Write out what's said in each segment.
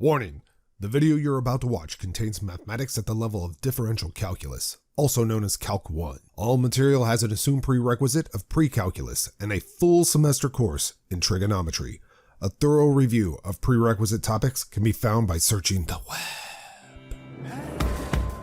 Warning, the video you're about to watch contains mathematics at the level of differential calculus, also known as Calc 1. All material has an assumed prerequisite of pre-calculus and a full semester course in trigonometry. A thorough review of prerequisite topics can be found by searching the web.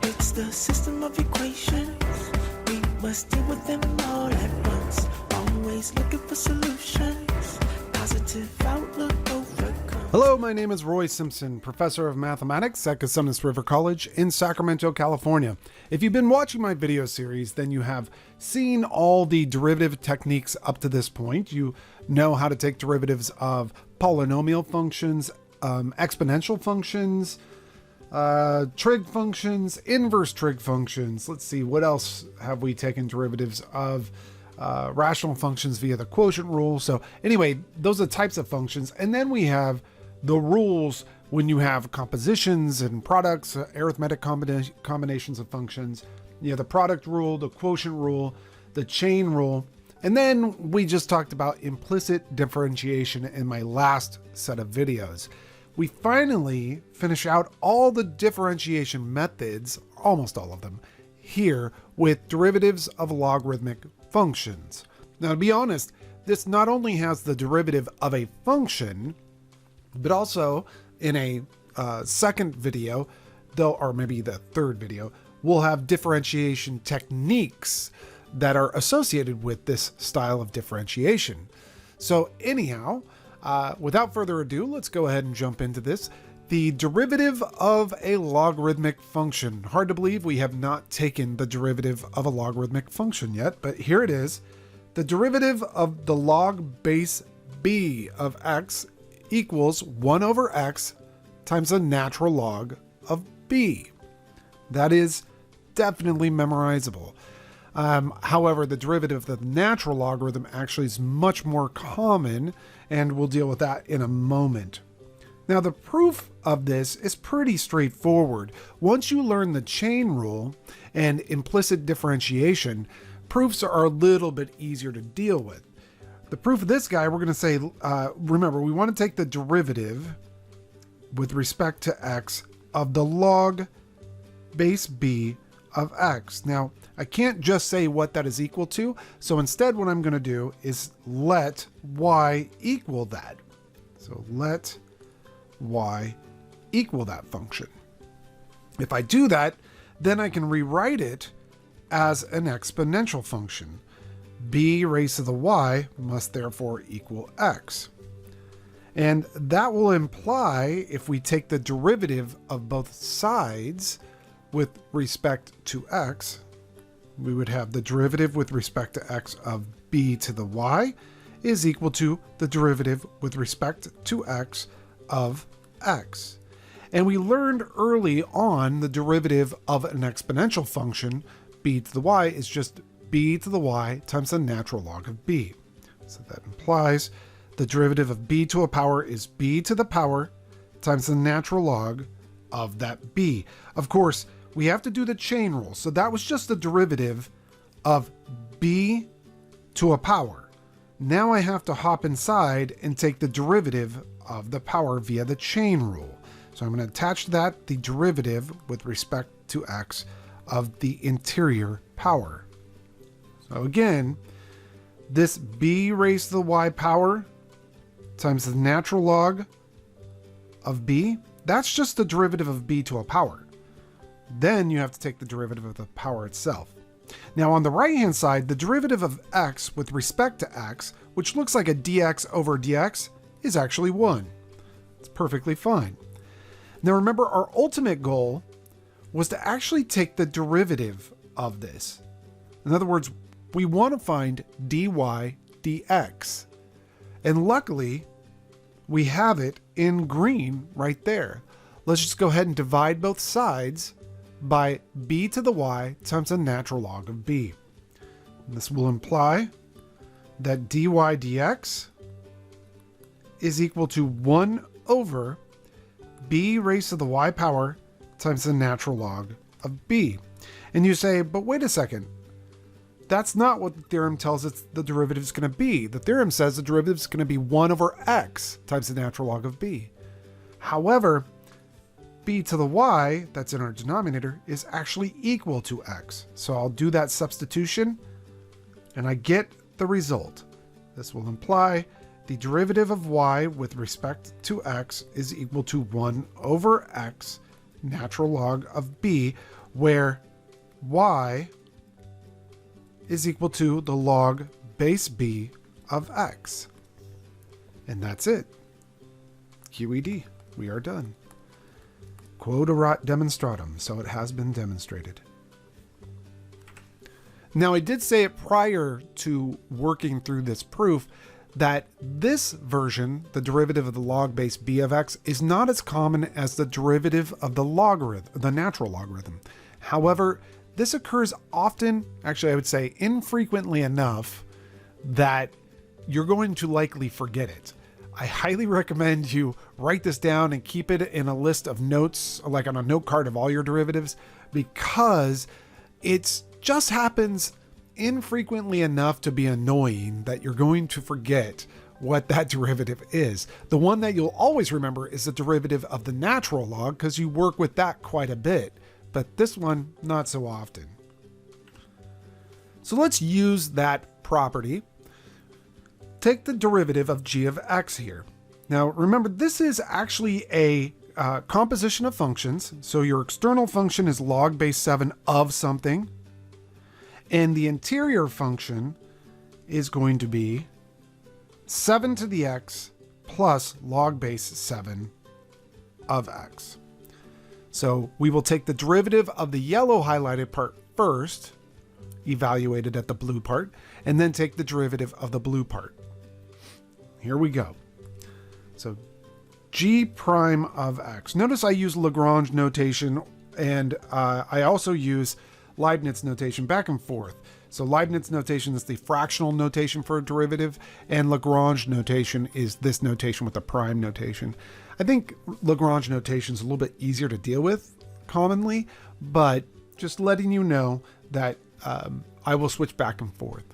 It's the system of equations. We must deal with them all at once. Always looking for solutions. Positive outlook overcome. Hello, my name is Roy Simpson, professor of mathematics at Cosumnes River College in Sacramento, California. If you've been watching my video series, then you have seen all the derivative techniques up to this point. You know how to take derivatives of polynomial functions, exponential functions, trig functions, inverse trig functions. Let's see, what else have we taken derivatives of? Rational functions via the quotient rule. So anyway, those are types of functions. And then we have the rules when you have compositions and products, arithmetic combinations of functions. You have the product rule, the quotient rule, the chain rule. And then we just talked about implicit differentiation in my last set of videos. We finally finish out all the differentiation methods, almost all of them, here with derivatives of logarithmic functions. Now, to be honest, this not only has the derivative of a function, but also in a second video, or maybe the third video, we'll have differentiation techniques that are associated with this style of differentiation. So anyhow, without further ado, let's go ahead and jump into this. The derivative of a logarithmic function. Hard to believe we have not taken the derivative of a logarithmic function yet, but here it is. The derivative of the log base b of x equals 1 over x times the natural log of b. That is definitely memorizable. However, the derivative of the natural logarithm actually is much more common, and we'll deal with that in a moment. Now, the proof of this is pretty straightforward. Once you learn the chain rule and implicit differentiation, proofs are a little bit easier to deal with. The proof of this guy, we're going to say, remember, we want to take the derivative with respect to x of the log base b of x. Now, I can't just say what that is equal to, so instead what I'm going to do is let y equal that. So let y equal that function. If I do that, then I can rewrite it as an exponential function. B raised to the y must therefore equal x. And that will imply, if we take the derivative of both sides with respect to x, we would have the derivative with respect to x of b to the y is equal to the derivative with respect to x of x. And we learned early on the derivative of an exponential function, b to the y, is just b to the y times the natural log of b. So that implies the derivative of b to a power is b to the power times the natural log of that b. Of course, we have to do the chain rule. So that was just the derivative of b to a power. Now I have to hop inside and take the derivative of the power via the chain rule. So I'm going to attach to that the derivative with respect to x of the interior power. So again, this b raised to the y power times the natural log of b, that's just the derivative of b to a power. Then you have to take the derivative of the power itself. Now on the right hand side, the derivative of x with respect to x, which looks like a dx over dx, is actually 1. It's perfectly fine. Now remember, our ultimate goal was to actually take the derivative of this. In other words, we want to find dy dx. And luckily, we have it in green right there. Let's just go ahead and divide both sides by b to the y times the natural log of b. And this will imply that dy dx is equal to 1 over b raised to the y power times the natural log of b. And you say, but wait a second. That's not what the theorem tells us the derivative is going to be. The theorem says the derivative is going to be 1 over x times the natural log of b. However, b to the y that's in our denominator is actually equal to x. So I'll do that substitution and I get the result. This will imply the derivative of y with respect to x is equal to 1 over x natural log of b, where y is equal to the log base b of x. And that's it. QED. We are done. Quod erat demonstratum. So it has been demonstrated. Now, I did say it prior to working through this proof that this version, the derivative of the log base b of x, is not as common as the derivative of the logarithm, the natural logarithm. However, this occurs often, actually I would say infrequently enough, that you're going to likely forget it. I highly recommend you write this down and keep it in a list of notes, like on a note card of all your derivatives, because it just happens infrequently enough to be annoying that you're going to forget what that derivative is. The one that you'll always remember is the derivative of the natural log, because you work with that quite a bit, but this one, not so often. So let's use that property. Take the derivative of g of x here. Now remember, this is actually a composition of functions. So your external function is log base 7 of something, and the interior function is going to be 7 to the x plus log base 7 of x. So we will take the derivative of the yellow highlighted part first, evaluated at the blue part, and then take the derivative of the blue part. Here we go. So g prime of x. Notice I use Lagrange notation, and I also use Leibniz notation back and forth. So Leibniz notation is the fractional notation for a derivative, and Lagrange notation is this notation with the prime notation. I think Lagrange notation is a little bit easier to deal with commonly, but just letting you know that I will switch back and forth.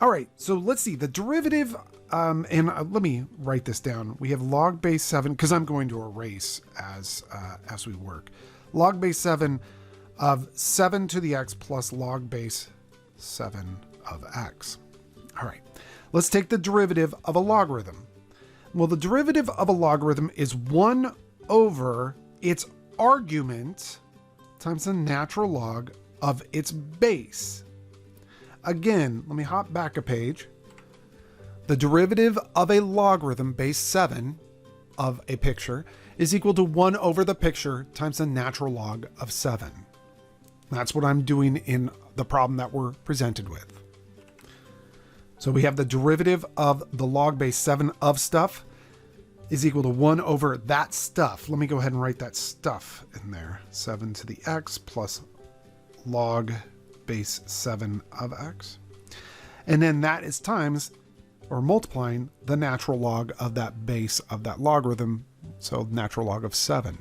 All right, so let's see the derivative, and let me write this down. We have log base 7, because I'm going to erase as we work. Log base 7 of 7 to the x plus log base 7 of x. All right, let's take the derivative of a logarithm. Well, the derivative of a logarithm is 1 over its argument times the natural log of its base. Again, let me hop back a page. The derivative of a logarithm base 7 of a picture is equal to 1 over the picture times the natural log of 7. That's what I'm doing in the problem that we're presented with. So we have the derivative of the log base 7 of stuff is equal to 1 over that stuff. Let me go ahead and write that stuff in there. 7 to the x plus log base 7 of x. And then that is times or multiplying the natural log of that base of that logarithm. So natural log of 7.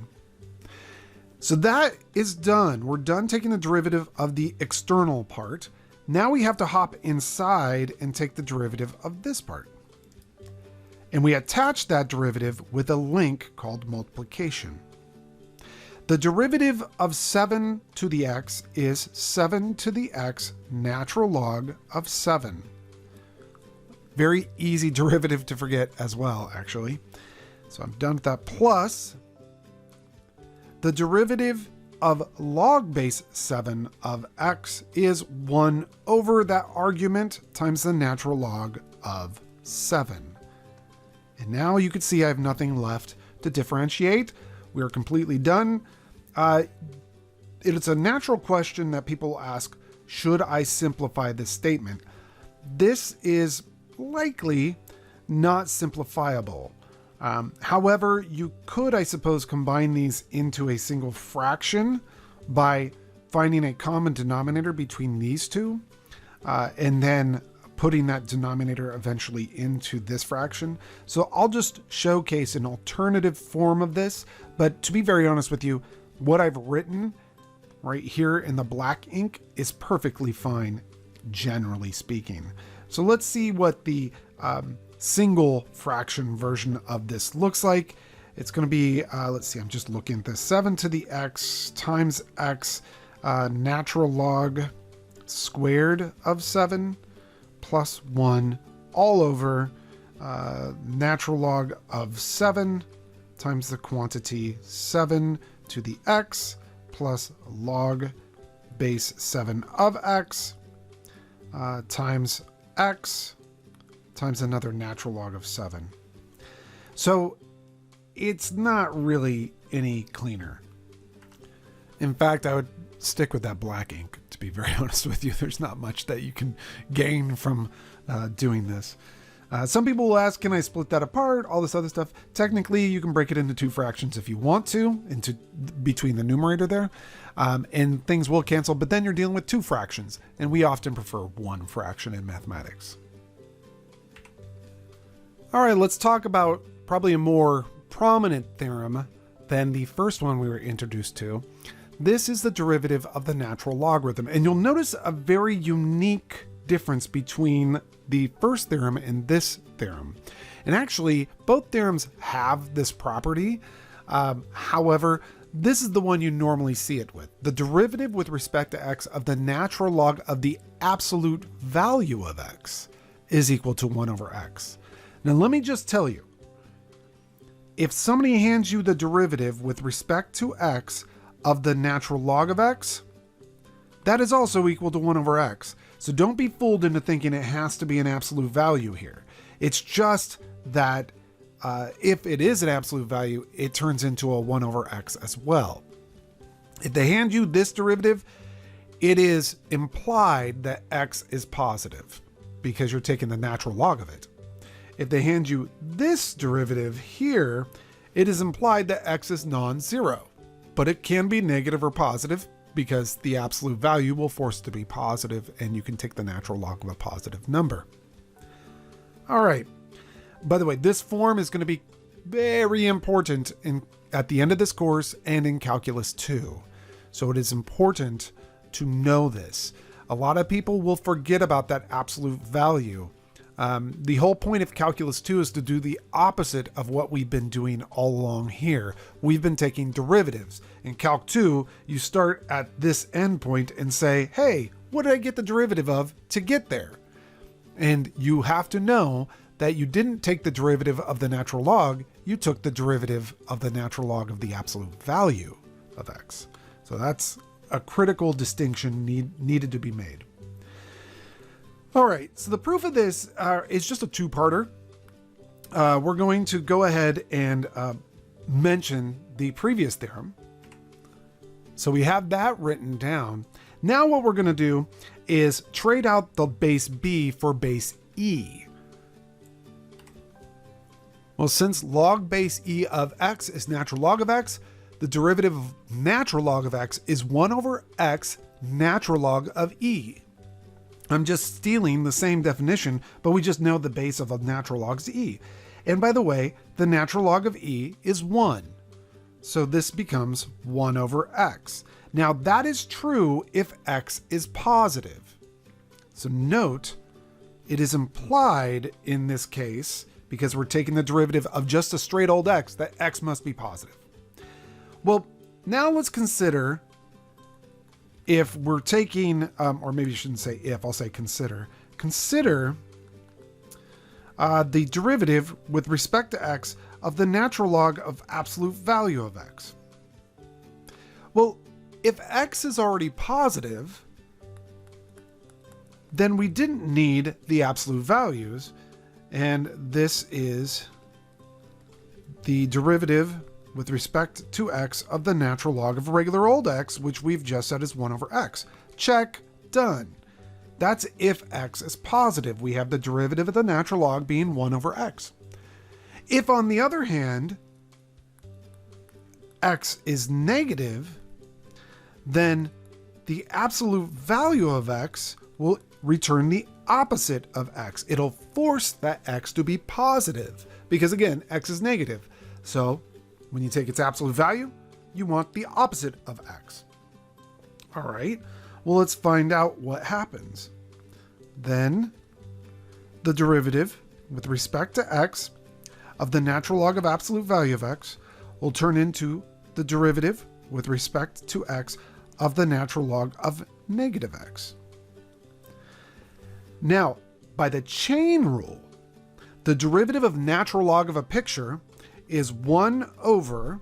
So that is done. We're done taking the derivative of the external part. Now we have to hop inside and take the derivative of this part. And we attach that derivative with a link called multiplication. The derivative of 7 to the x is 7 to the x natural log of 7. Very easy derivative to forget as well, actually. So I'm done with that. Plus the derivative of log base 7 of x is 1 over that argument times the natural log of 7. And now you can see I have nothing left to differentiate. We are completely done. It's a natural question that people ask, should I simplify this statement? This is likely not simplifiable. However, you could, I suppose, combine these into a single fraction by finding a common denominator between these two, and then putting that denominator eventually into this fraction. So I'll just showcase an alternative form of this, but to be very honest with you, what I've written right here in the black ink is perfectly fine, generally speaking. So let's see what the single fraction version of this looks like. It's going to be, let's see, I'm just looking at this, 7 to the x times x natural log squared of 7 plus 1 all over natural log of 7 times the quantity 7 to the x plus log base 7 of x times x times another natural log of 7. So it's not really any cleaner. In fact, I would stick with that black ink, to be very honest with you. There's not much that you can gain from doing this. Some people will ask, can I split that apart? All this other stuff. Technically, you can break it into 2 fractions if you want to, into between the numerator there, and things will cancel, but then you're dealing with 2 fractions, and we often prefer 1 fraction in mathematics. All right, let's talk about probably a more prominent theorem than the first one we were introduced to. This is the derivative of the natural logarithm, and you'll notice a very unique difference between the first theorem and this theorem. And actually, both theorems have this property. However, this is the one you normally see it with. The derivative with respect to x of the natural log of the absolute value of x is equal to 1 over x. Now, let me just tell you, if somebody hands you the derivative with respect to x of the natural log of x, that is also equal to 1 over x. So don't be fooled into thinking it has to be an absolute value here. It's just that if it is an absolute value, it turns into a 1 over x as well. If they hand you this derivative, it is implied that x is positive because you're taking the natural log of it. If they hand you this derivative here, it is implied that x is non-zero, but it can be negative or positive because the absolute value will force it to be positive, and you can take the natural log of a positive number. All right. By the way, this form is going to be very important at the end of this course and in Calculus 2. So it is important to know this. A lot of people will forget about that absolute value. The whole point of Calculus 2 is to do the opposite of what we've been doing all along here. We've been taking derivatives. In Calc 2, you start at this endpoint and say, hey, what did I get the derivative of to get there? And you have to know that you didn't take the derivative of the natural log, you took the derivative of the natural log of the absolute value of x. So that's a critical distinction needed to be made. All right, so the proof of this is just a 2-parter. We're going to go ahead and mention the previous theorem. So we have that written down. Now what we're going to do is trade out the base b for base e. Well, since log base e of x is natural log of x, the derivative of natural log of x is 1 over x natural log of e. I'm just stealing the same definition, but we just know the base of a natural log is e. And by the way, the natural log of e is 1. So this becomes 1 over x. Now that is true if x is positive. So note, it is implied in this case, because we're taking the derivative of just a straight old x, that x must be positive. Well, now let's consider if we're taking, or maybe you shouldn't say if, I'll say consider. Consider the derivative with respect to x of the natural log of absolute value of x. Well, if x is already positive, then we didn't need the absolute values, and this is the derivative with respect to x of the natural log of regular old x, which we've just said is 1 over x. Check, done. That's if x is positive. We have the derivative of the natural log being 1 over x. If, on the other hand, x is negative, then the absolute value of x will return the opposite of x. It'll force that x to be positive because, again, x is negative. So when you take its absolute value, you want the opposite of x. All right, well, let's find out what happens. Then the derivative with respect to x of the natural log of absolute value of x will turn into the derivative with respect to x of the natural log of negative x. Now, by the chain rule, the derivative of natural log of a picture is 1 over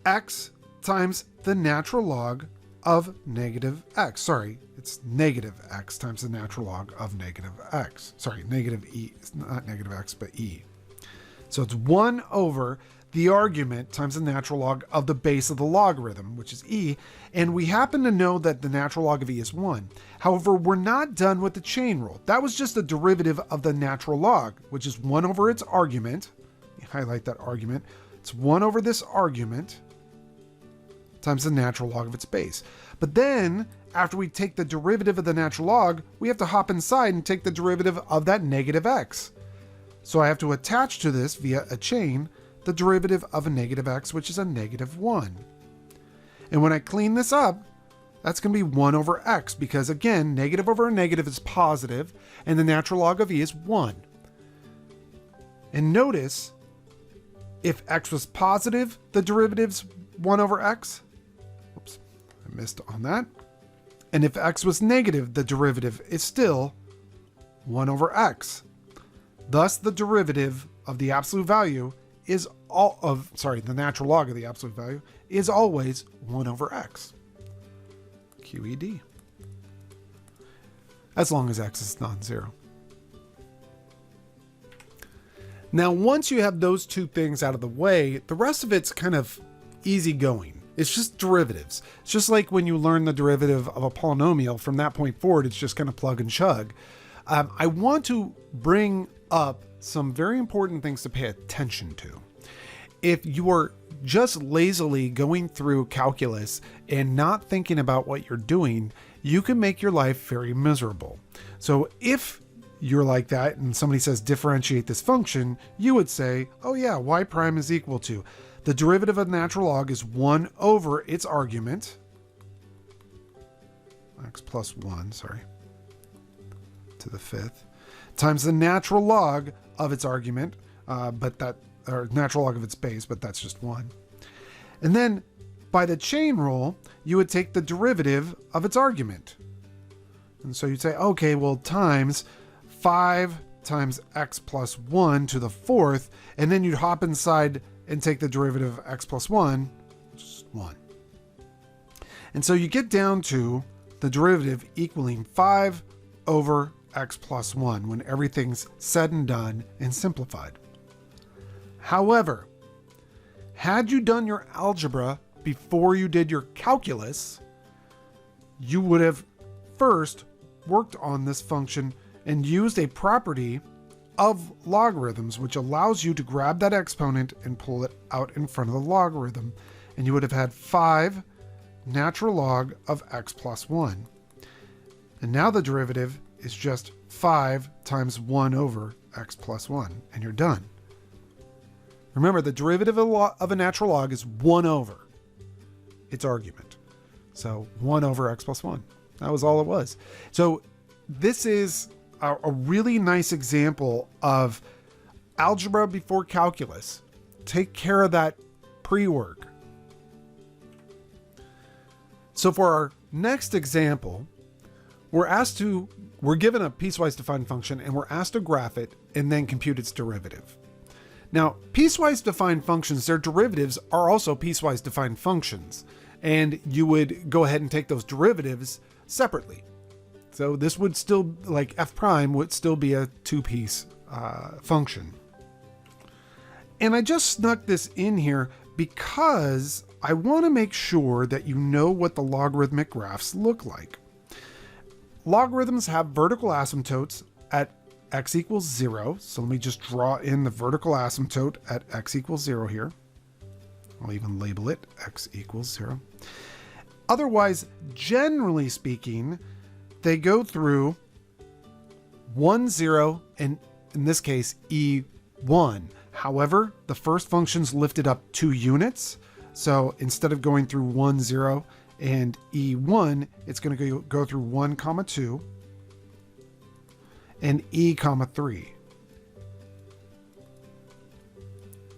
x times the natural log of negative x. Sorry, it's negative x times the natural log of negative x. Sorry, negative e, it's not negative x, but e. So it's 1 over the argument times the natural log of the base of the logarithm, which is e, and we happen to know that the natural log of e is 1. However, we're not done with the chain rule. That was just the derivative of the natural log, which is 1 over its argument. Highlight that argument. It's 1 over this argument times the natural log of its base. But then, after we take the derivative of the natural log, we have to hop inside and take the derivative of that negative x. So I have to attach to this via a chain the derivative of a negative x, which is a negative 1. And when I clean this up, that's going to be 1 over x, because again, negative over a negative is positive, and the natural log of e is 1. And notice, if x was positive, the derivative's 1 over x. Oops, I missed on that. And if x was negative, the derivative is still 1 over x. Thus, the derivative of the absolute value is the natural log of the absolute value is always 1 over x. QED. As long as x is non-zero. Now, once you have those two things out of the way, the rest of it's kind of easy going. It's just derivatives. It's just like when you learn the derivative of a polynomial. From that point forward, it's just kind of plug and chug. I want to bring up some very important things to pay attention to. If you are just lazily going through calculus and not thinking about what you're doing, you can make your life very miserable. So if you're like that and somebody says differentiate this function, you would say, oh yeah, y prime is equal to the derivative of the natural log is 1 over its argument, x plus 1, sorry, to the 5th, times the natural log of its argument, or natural log of its base, but that's just 1. And then by the chain rule, you would take the derivative of its argument. And so you'd say, okay, well, times 5 times x plus 1 to the 4th, and then you'd hop inside and take the derivative of x plus 1, which is 1. And so you get down to the derivative equaling 5 over x plus 1 when everything's said and done and simplified. However, had you done your algebra before you did your calculus, you would have first worked on this function and used a property of logarithms, which allows you to grab that exponent and pull it out in front of the logarithm. And you would have had 5 natural log of x plus 1. And now the derivative is just 5 times 1 over x plus 1, and you're done. Remember, the derivative of a natural log is 1 over its argument. So 1 over x plus 1. That was all it was. So this is a really nice example of algebra before calculus. Take care of that pre-work. So for our next example, we're given a piecewise defined function and we're asked to graph it and then compute its derivative. Now, piecewise defined functions, their derivatives are also piecewise defined functions, and you would go ahead and take those derivatives separately. So this would still, like f prime, would still be a two-piece function. And I just snuck this in here because I want to make sure that you know what the logarithmic graphs look like. Logarithms have vertical asymptotes at x equals 0. So let me just draw in the vertical asymptote at x equals 0 here. I'll even label it x equals 0. Otherwise, generally speaking, they go through 1, 0, and in this case, E1. However, the first function's lifted up 2 units. So instead of going through 1, 0 and E1, it's going to go through 1, 2 and E, 3.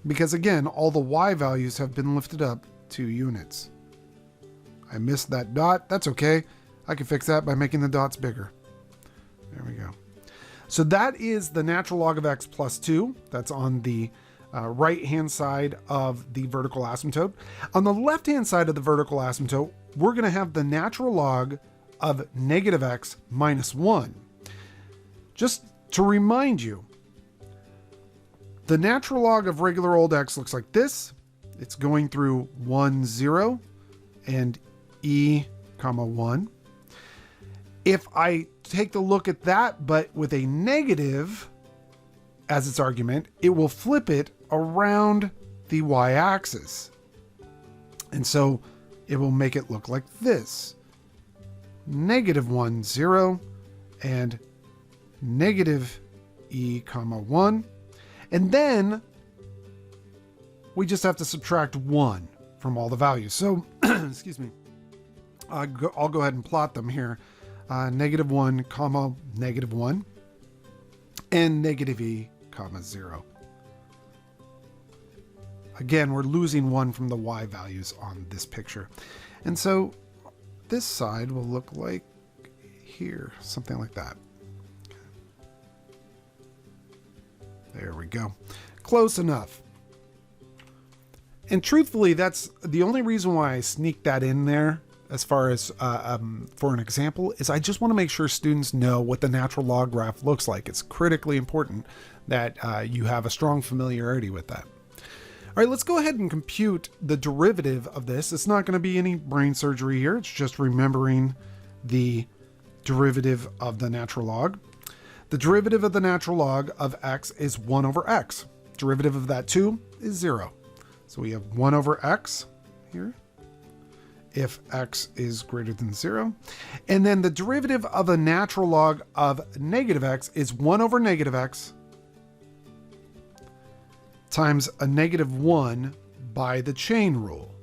because again, all the y values have been lifted up 2 units. I missed that dot. That's okay. I can fix that by making the dots bigger. There we go. So that is the natural log of x plus 2. That's on the right-hand side of the vertical asymptote. On the left-hand side of the vertical asymptote, we're going to have the natural log of negative x minus 1. Just to remind you, the natural log of regular old x looks like this. It's going through 1, 0, and e, comma 1. If I take the look at that, but with a negative as its argument, it will flip it around the y-axis. And so it will make it look like this. Negative 1, 0, and negative e, comma 1. And then we just have to subtract 1 from all the values. So, excuse me, I'll go ahead and plot them here. Negative 1, comma, negative 1, and negative e, comma 0. Again, we're losing 1 from the y values on this picture. And so this side will look like here, something like that. There we go. Close enough. And truthfully, that's the only reason why I sneaked that in there as far as for an example, is I just want to make sure students know what the natural log graph looks like. It's critically important that you have a strong familiarity with that. All right, let's go ahead and compute the derivative of this. It's not going to be any brain surgery here. It's just remembering the derivative of the natural log. The derivative of the natural log of x is 1 over x. Derivative of that 2 is 0. So we have 1 over x here, if x is greater than 0. And then the derivative of the natural log of negative x is 1 over negative x times a negative 1 by the chain rule.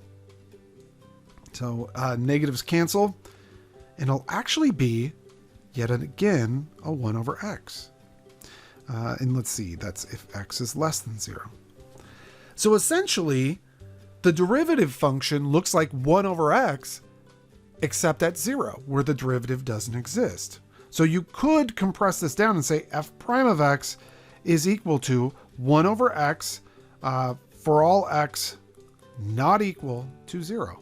So negatives cancel, and it'll actually be, yet again, a 1 over x. And let's see, that's if x is less than 0. So essentially, the derivative function looks like 1 over x, except at 0, where the derivative doesn't exist. So you could compress this down and say f prime of x is equal to 1 over x for all x not equal to 0.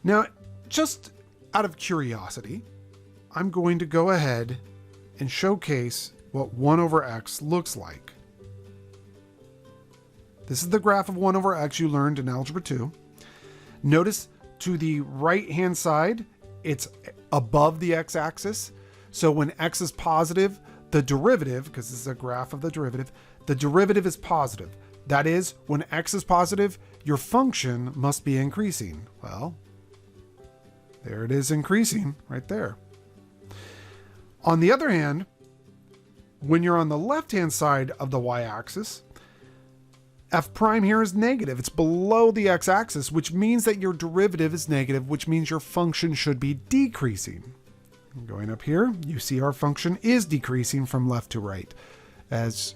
Now, just out of curiosity, I'm going to go ahead and showcase what 1 over x looks like. This is the graph of 1 over x you learned in Algebra 2. Notice to the right-hand side, it's above the x-axis. So when x is positive, the derivative, because this is a graph of the derivative is positive. That is, when x is positive, your function must be increasing. Well, there it is, increasing right there. On the other hand, when you're on the left-hand side of the y-axis, f prime here is negative. It's below the x-axis, which means that your derivative is negative, which means your function should be decreasing. Going up here, you see our function is decreasing from left to right as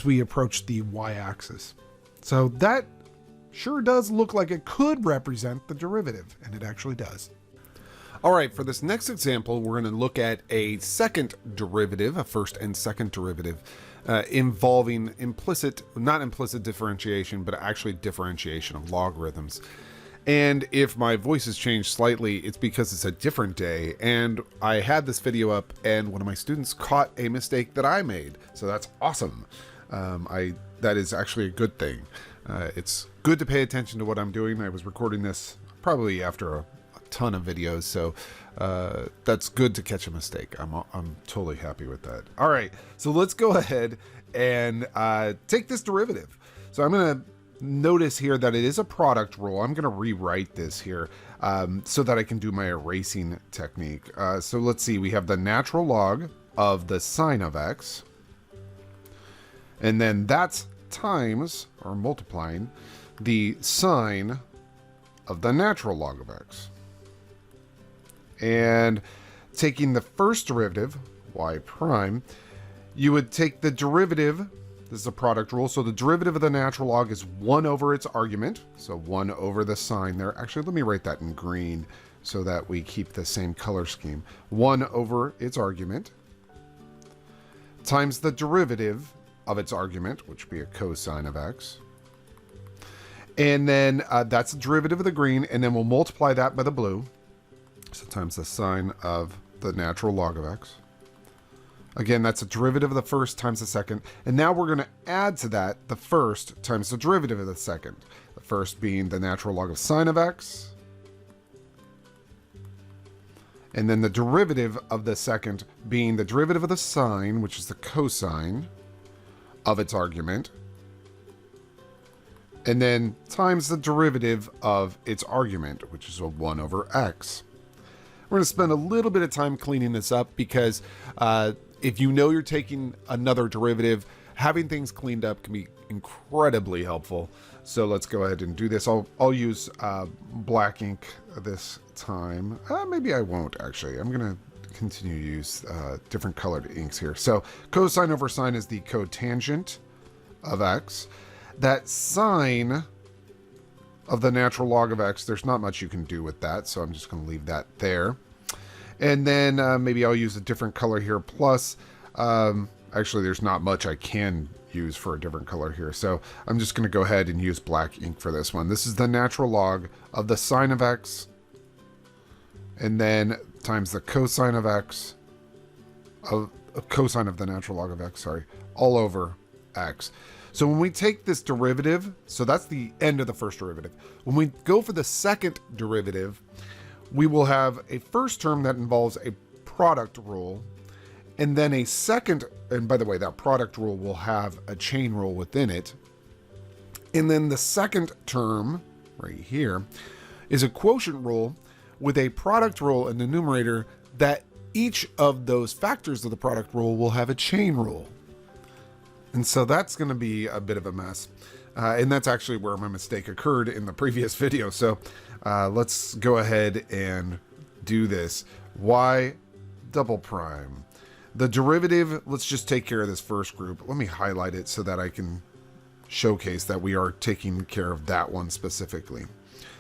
we approach the y-axis. So that sure does look like it could represent the derivative, and it actually does. All right, for this next example, we're going to look at a second derivative, a first and second derivative, involving not implicit differentiation, but actually differentiation of logarithms. And if my voice has changed slightly, it's because it's a different day, and I had this video up and one of my students caught a mistake that I made. So that's awesome. That is actually a good thing. It's good to pay attention to what I'm doing. I was recording this probably after a ton of videos, so that's good to catch a mistake. I'm totally happy with that. All right, so let's go ahead and take this derivative. So I'm going to notice here that it is a product rule. I'm going to rewrite this here so that I can do my erasing technique. So let's see, we have the natural log of the sine of x, and then that's times, or multiplying, the sine of the natural log of x. And taking the first derivative, y prime, you would take the derivative This is a product rule. So the derivative of the natural log is 1 over its argument. So 1 over the sign there. Actually, let me write that in green so that we keep the same color scheme. 1 over its argument times the derivative of its argument, which would be a cosine of x. And then that's the derivative of the green, and then we'll multiply that by the blue. So times the sine of the natural log of x. Again, that's a derivative of the first times the second. And now we're going to add to that the first times the derivative of the second. The first being the natural log of sine of x. And then the derivative of the second being the derivative of the sine, which is the cosine of its argument. And then times the derivative of its argument, which is a 1 over x. We're going to spend a little bit of time cleaning this up because if you know you're taking another derivative, having things cleaned up can be incredibly helpful. So let's go ahead and do this. I'll use black ink this time. Maybe I won't, actually. I'm going to continue to use different colored inks here. So cosine over sine is the cotangent of x. That sine of the natural log of x, there's not much you can do with that, so I'm just going to leave that there. And then maybe I'll use a different color here. Plus, actually, there's not much I can use for a different color here. So I'm just going to go ahead and use black ink for this one. This is the natural log of the sine of x, and then times the cosine of x, cosine of the natural log of x, sorry, all over x. So when we take this derivative, so that's the end of the first derivative. When we go for the second derivative, we will have a first term that involves a product rule, and then a second, and by the way, that product rule will have a chain rule within it. And then the second term, right here, is a quotient rule with a product rule in the numerator that each of those factors of the product rule will have a chain rule. And so that's going to be a bit of a mess. And that's actually where my mistake occurred in the previous video. So let's go ahead and do this. Y double prime. The derivative, let's just take care of this first group. Let me highlight it so that I can showcase that we are taking care of that one specifically.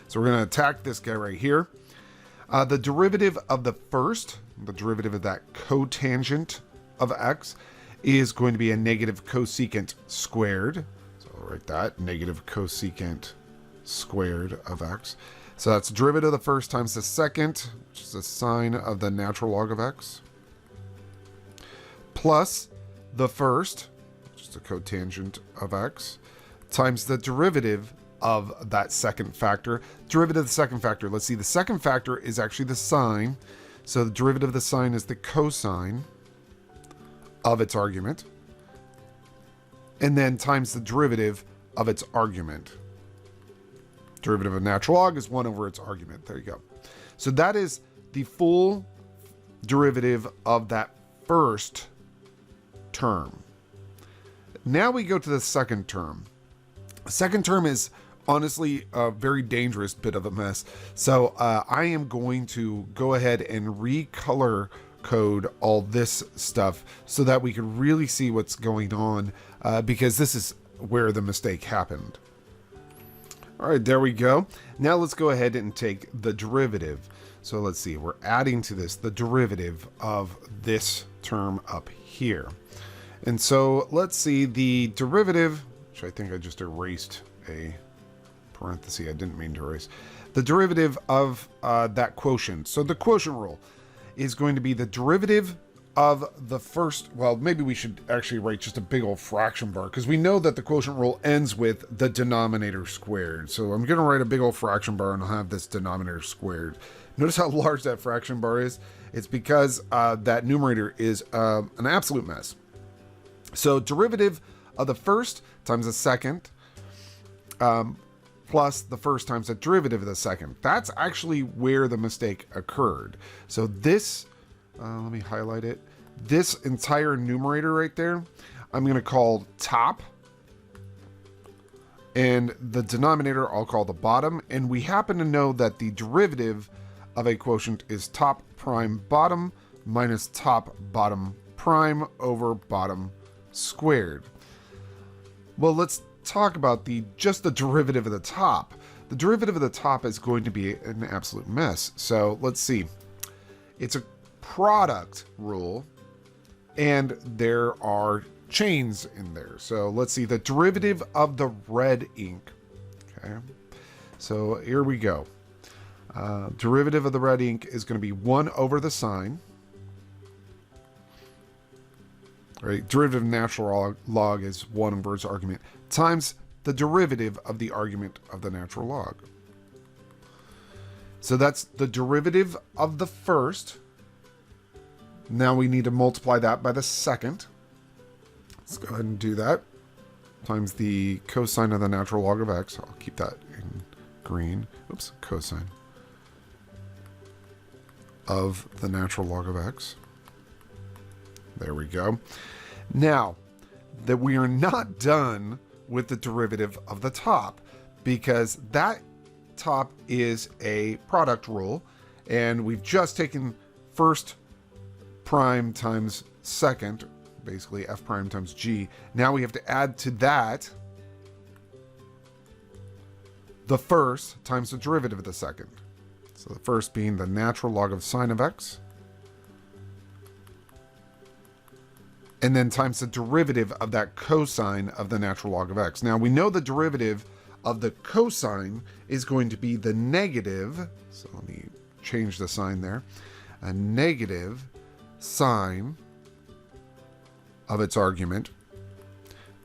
So we're going to attack this guy right here. The derivative of the first, the derivative of that cotangent of x, is going to be a negative cosecant squared. So I'll write that, negative cosecant squared of x. So that's the derivative of the first times the second, which is the sine of the natural log of x, plus the first, which is the cotangent of x, times the derivative of that second factor. Derivative of the second factor, let's see, the second factor is actually the sine. So the derivative of the sine is the cosine of its argument, and then times the derivative of its argument. Derivative of natural log is 1 over its argument. There you go. So that is the full derivative of that first term. Now we go to the second term. The second term is honestly a very dangerous bit of a mess. So I am going to go ahead and recolor code all this stuff so that we can really see what's going on, because this is where the mistake happened. All right, there we go. Now let's go ahead and take the derivative. So let's see, we're adding to this the derivative of this term up here. And so let's see the derivative, which I think I just erased a parenthesis. I didn't mean to erase. The derivative of that quotient. So the quotient rule is going to be the derivative of the first, well, maybe we should actually write just a big old fraction bar, because we know that the quotient rule ends with the denominator squared. So I'm going to write a big old fraction bar and I'll have this denominator squared. Notice how large that fraction bar is? It's because that numerator is an absolute mess. So derivative of the first times the second plus the first times the derivative of the second. That's actually where the mistake occurred. So this, let me highlight it. This entire numerator right there, I'm going to call top. And the denominator I'll call the bottom. And we happen to know that the derivative of a quotient is top prime bottom minus top bottom prime over bottom squared. Well, let's talk about just the derivative of the top. The derivative of the top is going to be an absolute mess. So let's see. It's a product rule, and there are chains in there. So let's see the derivative of the red ink. Okay, so here we go. Derivative of the red ink is going to be 1 over the sine. Right? Derivative of natural log is 1 over its argument times the derivative of the argument of the natural log. So that's the derivative of the first. Now we need to multiply that by the second. Let's go ahead and do that. Times the cosine of the natural log of x. I'll keep that in green. Oops, cosine of the natural log of x. There we go. Now, that we are not done with the derivative of the top, because that top is a product rule, and we've just taken first prime times second, basically f prime times g. Now we have to add to that the first times the derivative of the second. So the first being the natural log of sine of x, and then times the derivative of that cosine of the natural log of x. Now we know the derivative of the cosine is going to be the negative, so let me change the sign there, a negative sine of its argument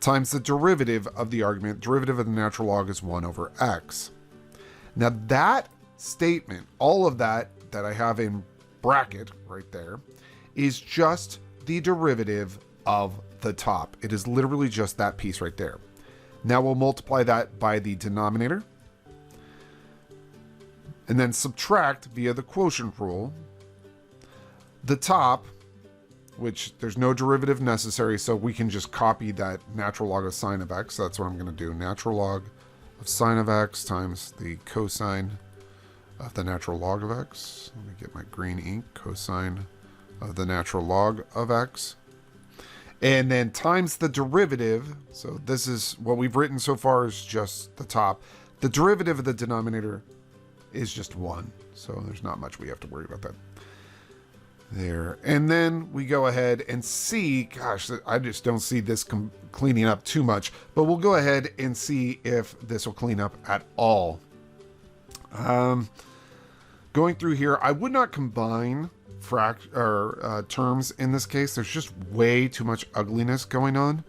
times the derivative of the argument. Derivative of the natural log is 1 over x. Now that statement, all of that I have in bracket right there, is just the derivative of the top. It is literally just that piece right there. Now we'll multiply that by the denominator and then subtract via the quotient rule the top, which there's no derivative necessary, so we can just copy that natural log of sine of x. That's what I'm going to do. Natural log of sine of x times the cosine of the natural log of x. Let me get my green ink. Cosine of the natural log of x. And then times the derivative. So this is what we've written so far is just the top. The derivative of the denominator is just 1. So there's not much we have to worry about that. There. And then we go ahead and see, gosh, I just don't see this cleaning up too much, but we'll go ahead and see if this will clean up at all. Going through here, I would not combine terms in this case. There's just way too much ugliness going on.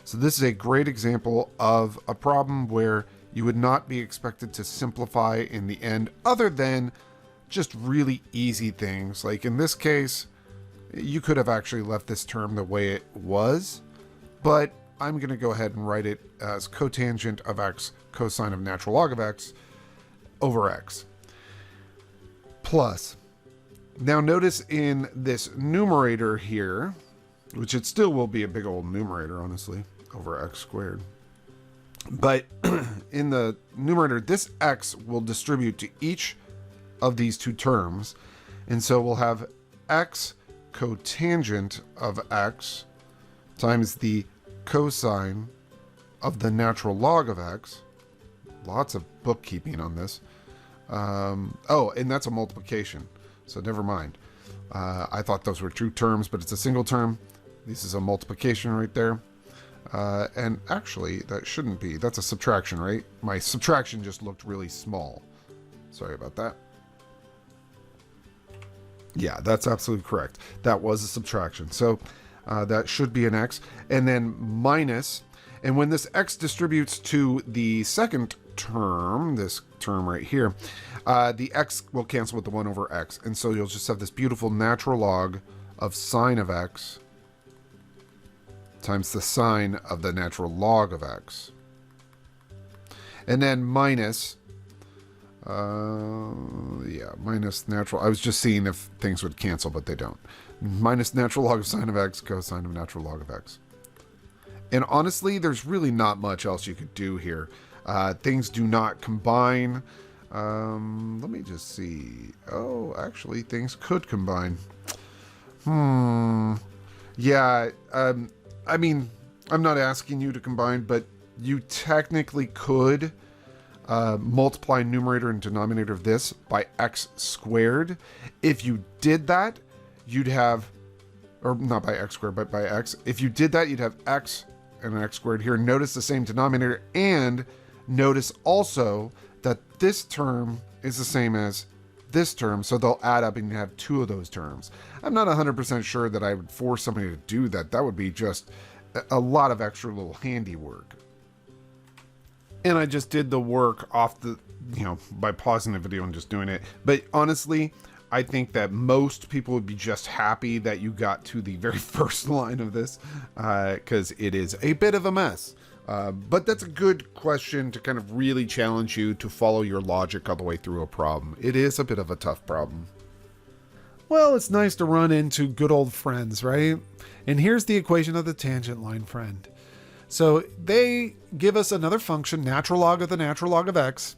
So this is a great example of a problem where you would not be expected to simplify in the end, other than just really easy things. Like in this case, you could have actually left this term the way it was, but I'm going to go ahead and write it as cotangent of x cosine of natural log of x over x plus. Now notice in this numerator here, which it still will be a big old numerator, honestly, over x squared. But in the numerator, this x will distribute to each of these two terms. And so we'll have x cotangent of x times the cosine of the natural log of x. Lots of bookkeeping on this. Oh, and that's a multiplication. So never mind. I thought those were two terms, but it's a single term. This is a multiplication right there. And actually, that shouldn't be. That's a subtraction, right? My subtraction just looked really small. Sorry about that. Yeah, that's absolutely correct. That was a subtraction. So that should be an x. And then minus. And when this x distributes to the second term, this term right here, the x will cancel with the 1 over x. And so you'll just have this beautiful natural log of sine of x times the sine of the natural log of x. And then minus, minus natural, I was just seeing if things would cancel, but they don't. Minus natural log of sine of x, cosine of natural log of x. And honestly, there's really not much else you could do here. Things do not combine. Let me just see. Oh, actually, things could combine. Yeah, I mean, I'm not asking you to combine, but you technically could multiply numerator and denominator of this by x squared. If you did that, you'd have, or not by x squared, but by x. If you did that, you'd have x and an x squared here. Notice the same denominator, and notice also that this term is the same as this term, so they'll add up and you have two of those terms. I'm not 100% sure that I would force somebody to do that. That would be just a lot of extra little handiwork. And I just did the work off the, by pausing the video and just doing it. But honestly, I think that most people would be just happy that you got to the very first line of this, because it is a bit of a mess. But that's a good question to kind of really challenge you to follow your logic all the way through a problem. It is a bit of a tough problem. Well, it's nice to run into good old friends, right? And here's the equation of the tangent line friend. So they give us another function, natural log of the natural log of x,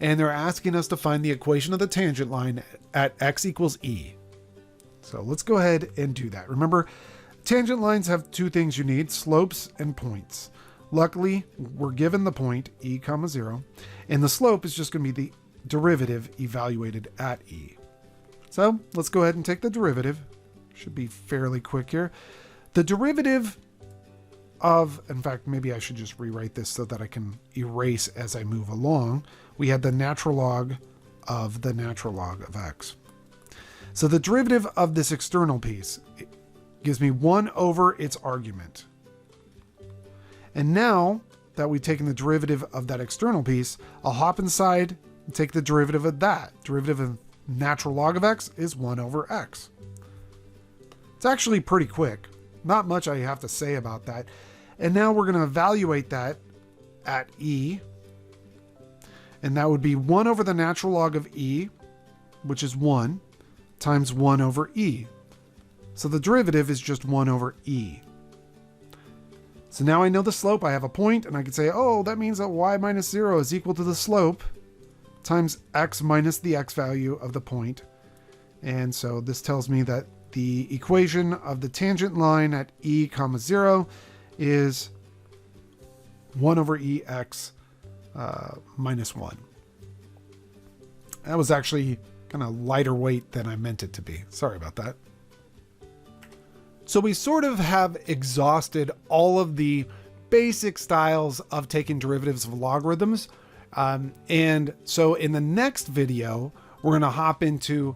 and they're asking us to find the equation of the tangent line at x equals e. So let's go ahead and do that. Remember, tangent lines have two things you need, slopes and points. Luckily, we're given the point e comma 0, and the slope is just going to be the derivative evaluated at e. So let's go ahead and take the derivative. Should be fairly quick here. The derivative of, in fact, maybe I should just rewrite this so that I can erase as I move along. We had the natural log of the natural log of x. So the derivative of this external piece gives me 1 over its argument. And now that we've taken the derivative of that external piece, I'll hop inside and take the derivative of that. Derivative of natural log of x is 1 over x. It's actually pretty quick. Not much I have to say about that. And now we're going to evaluate that at e. And that would be 1 over the natural log of e, which is 1, times 1 over e. So the derivative is just 1 over e. So now I know the slope. I have a point, and I can say, oh, that means that y minus 0 is equal to the slope times x minus the x value of the point. And so this tells me that the equation of the tangent line at e comma 0 is 1 over ex minus 1. That was actually kind of lighter weight than I meant it to be. Sorry about that. So we sort of have exhausted all of the basic styles of taking derivatives of logarithms. And so in the next video, we're going to hop into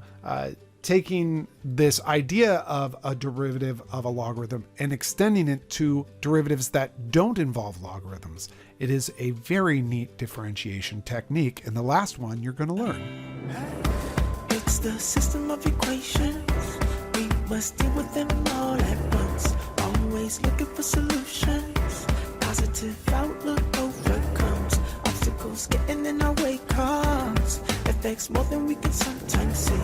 taking this idea of a derivative of a logarithm and extending it to derivatives that don't involve logarithms. It is a very neat differentiation technique, and the last one you're going to learn. It's the system of equations. We must deal with them all at once. Always looking for solutions. Positive outlook overcomes obstacles getting in our way. Cause affects more than we can sometimes see.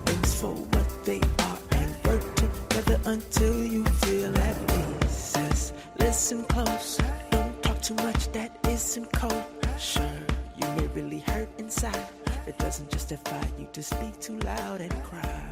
Things for what they are and work together until you feel at peace. Says, listen close. Don't talk too much that isn't kosher. You may really hurt inside. It doesn't justify you to speak too loud and cry.